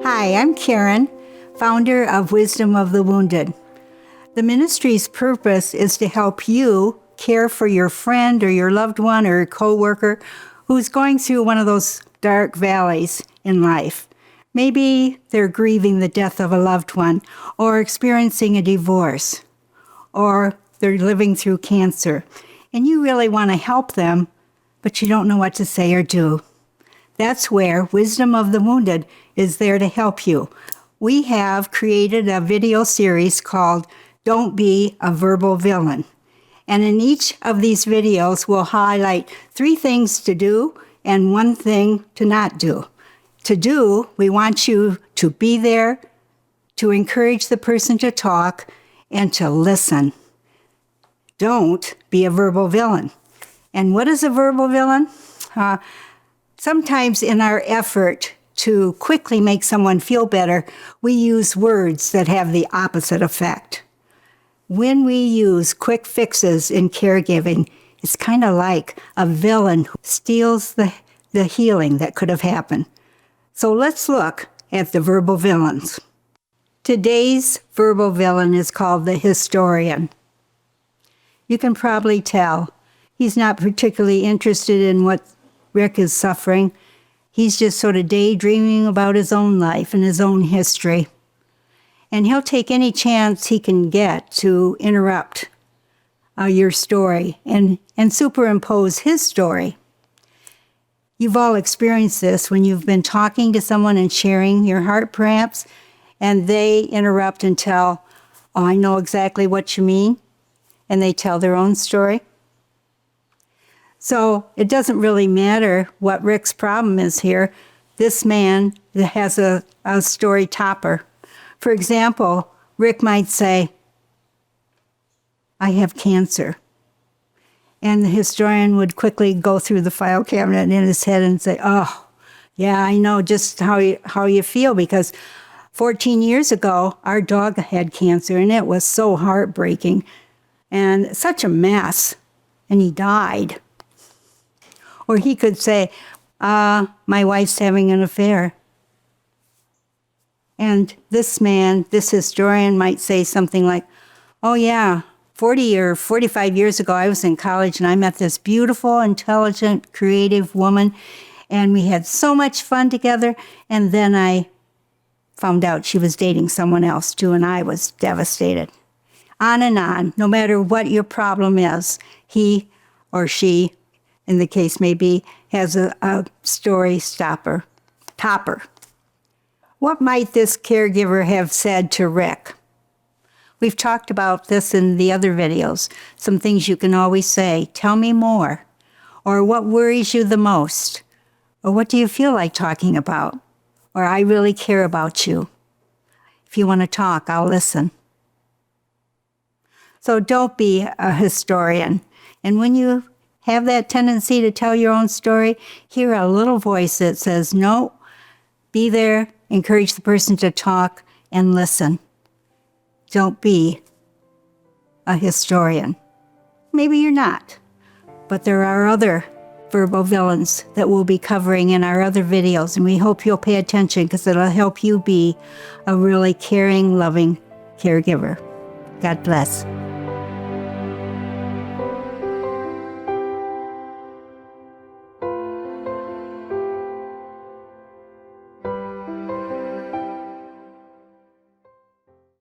Hi, I'm Karen, founder of Wisdom of the Wounded. The ministry's purpose is to help you care for your friend or your loved one or coworker who's going through one of those dark valleys in life. Maybe they're grieving the death of a loved one or experiencing a divorce, or they're living through cancer, and you really want to help them, but you don't know what to say or do. That's where Wisdom of the Wounded is there to help you. We have created a video series called Don't Be a Verbal Villain. And in each of these videos, we'll highlight 3 things to do and 1 thing to not do. To do, we want you to be there, to encourage the person to talk, and to listen. Don't be a verbal villain. And what is a verbal villain? Sometimes in our effort to quickly make someone feel better, we use words that have the opposite effect. When we use quick fixes in caregiving, it's kind of like a villain who steals the healing that could have happened. So let's look at the verbal villains. Today's verbal villain is called the historian. You can probably tell he's not particularly interested in what Rick is suffering. He's just sort of daydreaming about his own life and his own history. And he'll take any chance he can get to interrupt your story and superimpose his story. You've all experienced this when you've been talking to someone and sharing your heart, perhaps, and they interrupt and tell, "Oh, I know exactly what you mean," and they tell their own story. So it doesn't really matter what Rick's problem is here. This man has a story topper. For example, Rick might say, "I have cancer." And the historian would quickly go through the file cabinet in his head and say, "Oh, yeah, I know just how you feel, because 14 years ago, our dog had cancer, and it was so heartbreaking and such a mess, and he died." Or he could say, "My wife's having an affair." And this historian might say something like, "Oh yeah, 40 or 45 years ago, I was in college and I met this beautiful, intelligent, creative woman, and we had so much fun together, and then I found out she was dating someone else too, and I was devastated." On and on, no matter what your problem is, he or she, in the case may be, has a story topper. What might this caregiver have said to Rick? We've talked about this in the other videos. Some things you can always say: "Tell me more," or "What worries you the most?" or "What do you feel like talking about?" or "I really care about you. If you want to talk, I'll listen." So don't be a historian. And when you have that tendency to tell your own story, hear a little voice that says, "No, be there, encourage the person to talk, and listen." Don't be a historian. Maybe you're not, but there are other verbal villains that we'll be covering in our other videos, and we hope you'll pay attention, because it'll help you be a really caring, loving caregiver. God bless.